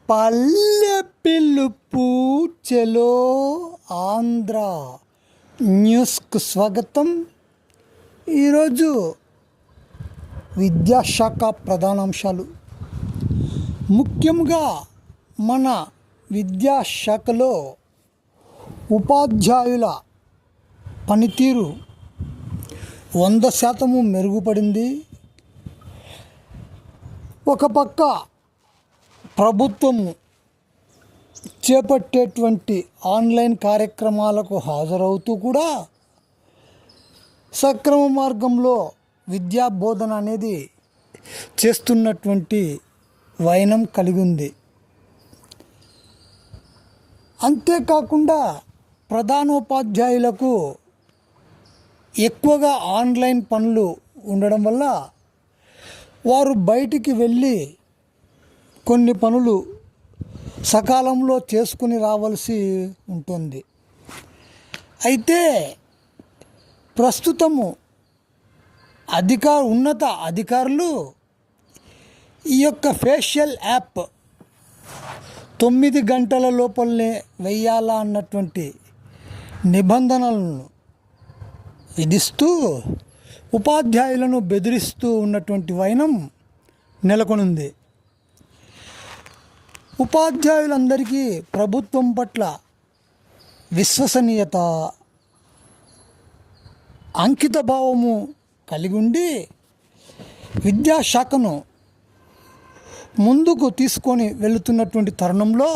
పల్లె పిలుపు చెలో ఆంధ్ర న్యూస్కు స్వాగతం. ఈరోజు విద్యాశాఖ ప్రధానాంశాలు. ముఖ్యంగా మన విద్యాశాఖలో ఉపాధ్యాయుల పనితీరు 100% మెరుగుపడింది. ఒక పక్క ప్రభుత్వము చేపట్టేటువంటి ఆన్లైన్ కార్యక్రమాలకు హాజరవుతూ కూడా సక్రమ మార్గంలో విద్యా బోధన అనేది చేస్తున్నటువంటి వైనం కలిగి ఉంది. అంతేకాకుండా ప్రధానోపాధ్యాయులకు ఎక్కువగా ఆన్లైన్ పనులు ఉండడం వల్ల వారు బయటికి వెళ్ళి కొన్ని పనులు సకాలంలో చేసుకుని రావాల్సి ఉంటుంది. అయితే ప్రస్తుతము ఉన్నత అధికారులు ఈ యొక్క ఫేషియల్ యాప్ 9 గంటల లోపలనే వెయ్యాలా అన్నటువంటి నిబంధనలను విధిస్తూ ఉపాధ్యాయులను బెదిరిస్తూ ఉన్నటువంటి వైనం నెలకొనుంది. ఉపాధ్యాయులందరికీ ప్రభుత్వం పట్ల విశ్వసనీయత, అంకితభావము కలిగి ఉండి విద్యాశాఖను ముందుకు తీసుకొని వెళుతున్నటువంటి తరుణంలో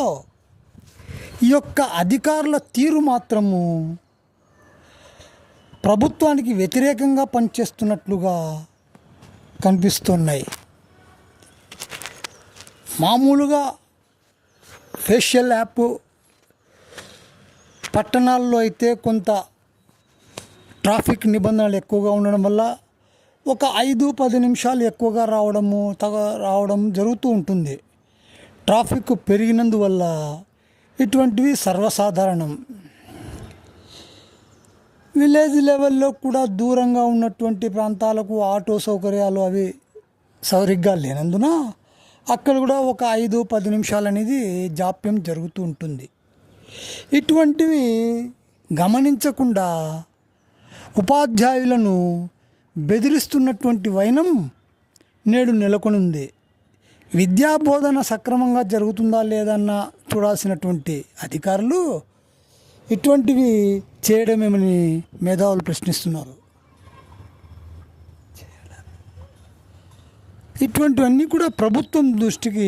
ఈ యొక్క అధికారుల తీరు మాత్రము ప్రభుత్వానికి వ్యతిరేకంగా పనిచేస్తున్నట్లుగా కనిపిస్తున్నాయి. మామూలుగా ఫేషియల్ యాప్ పట్టణాల్లో అయితే కొంత ట్రాఫిక్ నిబంధనలు ఎక్కువగా ఉండడం వల్ల ఒక 5-10 నిమిషాలు ఎక్కువగా రావడం జరుగుతూ ఉంటుంది. ట్రాఫిక్ పెరిగినందువల్ల ఇటువంటివి సర్వసాధారణం. విలేజ్ లెవెల్లో కూడా దూరంగా ఉన్నటువంటి ప్రాంతాలకు ఆటో సౌకర్యాలు అవి సరిగ్గా లేనందున అక్కడ కూడా ఒక 5-10 నిమిషాలు అనేది జాప్యం జరుగుతూ ఉంటుంది. ఇటువంటివి గమనించకుండా ఉపాధ్యాయులను బెదిరిస్తున్నటువంటి వైనం నేడు నెలకొనుంది. విద్యాబోధన సక్రమంగా జరుగుతుందా లేదన్న చూడాల్సినటువంటి అధికారులు ఇటువంటివి చేయడమేమని మేధావులు ప్రశ్నిస్తున్నారు. ఇటువంటివన్నీ కూడా ప్రభుత్వం దృష్టికి